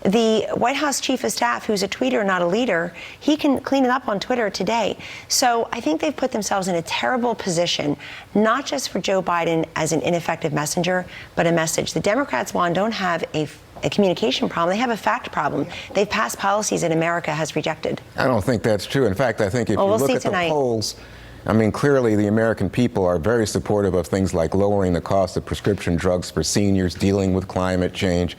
The White House chief of staff, who's a tweeter, not a leader, he can clean it up on Twitter today. So I think they've put themselves in a terrible position, not just for Joe Biden as an ineffective messenger, but a message. The Democrats, Juan, don't have a communication problem. They have a fact problem. They've passed policies that America has rejected. I don't think that's true. In fact, I think if you look at the polls, I mean, clearly the American people are very supportive of things like lowering the cost of prescription drugs for seniors, dealing with climate change,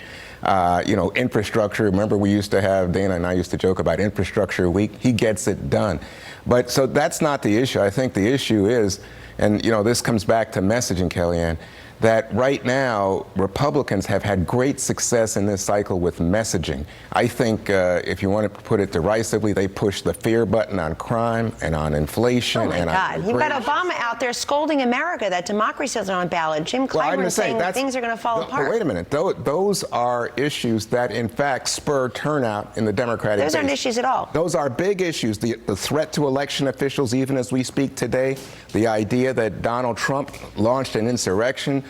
infrastructure. Remember, we used to have, Dana and I used to joke about infrastructure week. He gets it done. But so that's not the issue. I think the issue is, and this comes back to messaging, Kellyanne, that right now Republicans have had great success in this cycle with messaging. I think if you want to put it derisively, they push the fear button on crime and on inflation. Oh my God! You've got Obama out there scolding America that democracy is on ballot. Jim Clyburn saying that things are going to fall apart. But wait a minute. Those are issues that in fact spur turnout in the Democratic base. Those aren't issues at all. Those are big issues. The threat to election officials, even as we speak today, the idea that Donald Trump launched an insurrection.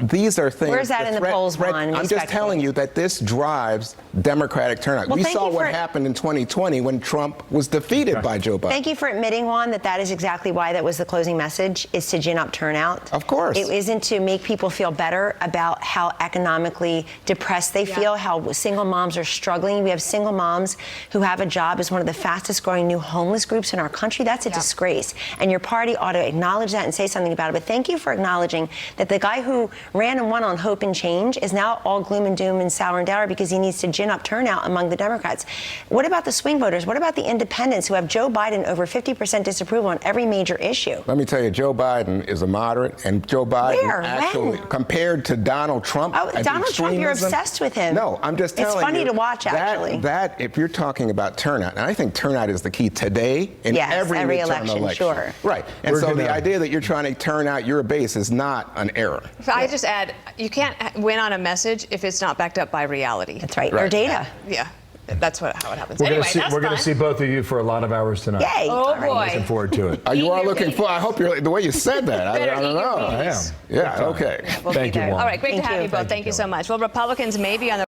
These are things. Where's that in the polls, Juan? I'm just telling you that this drives Democratic turnout. Well, we saw what happened in 2020 when Trump was defeated by Joe Biden. Thank you for admitting, Juan, that is exactly why that was the closing message, is to gin up turnout. Of course. It isn't to make people feel better about how economically depressed they feel, how single moms are struggling. We have single moms who have a job as one of the fastest growing new homeless groups in our country. That's a disgrace. And your party ought to acknowledge that and say something about it. But thank you for acknowledging that the guy who ran and won on hope and change is now all gloom and doom and sour and dour because he needs to gin up turnout among the Democrats. What about the swing voters? What about the independents who have Joe Biden over 50% disapproval on every major issue? Let me tell you, Joe Biden is a moderate, and Joe Biden compared to Donald Trump. Oh, Donald Trump, you're obsessed with him. No, I'm just telling you. It's funny to watch, actually. That if you're talking about turnout, and I think turnout is the key today in every midterm election. Sure. Right. And so the idea that you're trying to turn out your base is not an error. So I just add, you can't win on a message if it's not backed up by reality. That's right. Or data. Yeah. That's how it happens. We're going to see both of you for a lot of hours tonight. Yay! Oh boy! I'm looking forward to it. You are looking forward. I hope you're the way you said that. I don't know. I am. Yeah. Okay. We'll Thank you, Juan. All right. Great to have you both. Thank you so much. Well, Republicans may be on the